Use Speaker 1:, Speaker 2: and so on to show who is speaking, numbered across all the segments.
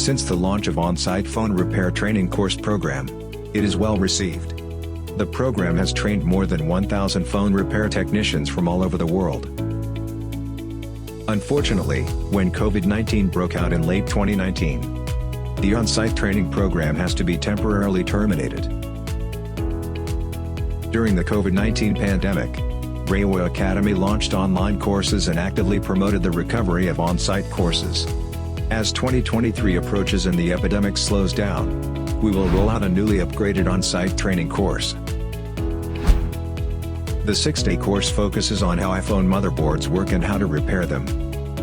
Speaker 1: Since the launch of on-site phone repair training course program, it is well received. The program has trained more than 1,000 phone repair technicians from all over the world. Unfortunately, when COVID-19 broke out in late 2019, the on-site training program has to be temporarily terminated. During the COVID-19 pandemic, REWA Academy launched online courses and actively promoted the recovery of on-site courses. As 2023 approaches and the epidemic slows down, we will roll out a newly upgraded on-site training course. The 6-day course focuses on how iPhone motherboards work and how to repair them.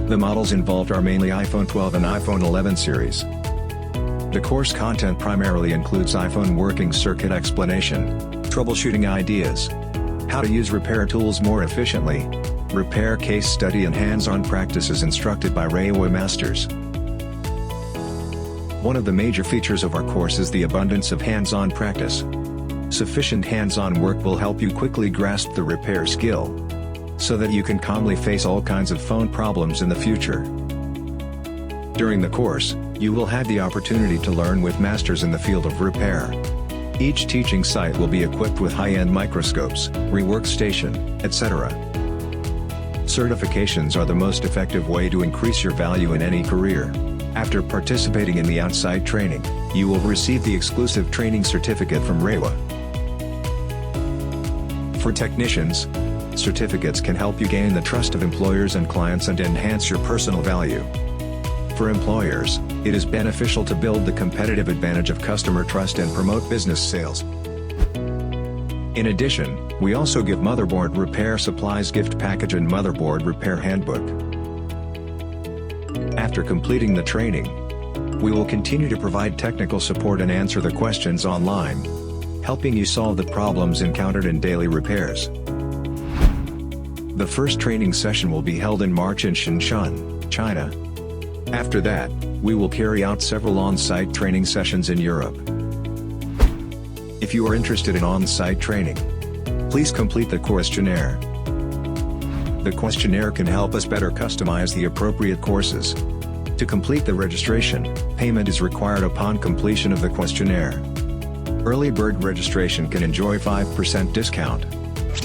Speaker 1: The models involved are mainly iPhone 12 and iPhone 11 series. The course content primarily includes iPhone working circuit explanation, troubleshooting ideas, how to use repair tools more efficiently, repair case study and hands-on practices instructed by REWA masters. One of the major features of our course is the abundance of hands-on practice. Sufficient hands-on work will help you quickly grasp the repair skill, so that you can calmly face all kinds of phone problems in the future. During the course, you will have the opportunity to learn with masters in the field of repair. Each teaching site will be equipped with high-end microscopes, rework station, etc. Certifications are the most effective way to increase your value in any career. After participating in the on-site training, you will receive the exclusive training certificate from REWA. For technicians, certificates can help you gain the trust of employers and clients and enhance your personal value. For employers, it is beneficial to build the competitive advantage of customer trust and promote business sales. In addition, we also give motherboard repair supplies gift package and motherboard repair handbook. After completing the training, we will continue to provide technical support and answer the questions online, helping you solve the problems encountered in daily repairs. The first training session will be held in March in Shenzhen, China. After that, we will carry out several on-site training sessions in Europe. If you are interested in on-site training, please complete the questionnaire. The questionnaire can help us better customize the appropriate courses. To complete the registration, payment is required upon completion of the questionnaire. Early bird registration can enjoy 5% discount.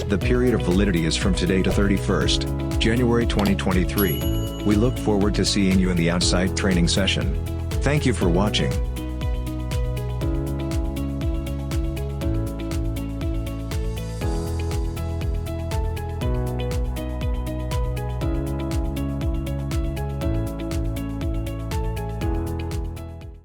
Speaker 1: The period of validity is from today to 31st January 2023. We look forward to seeing you in the on-site training session. Thank you for watching.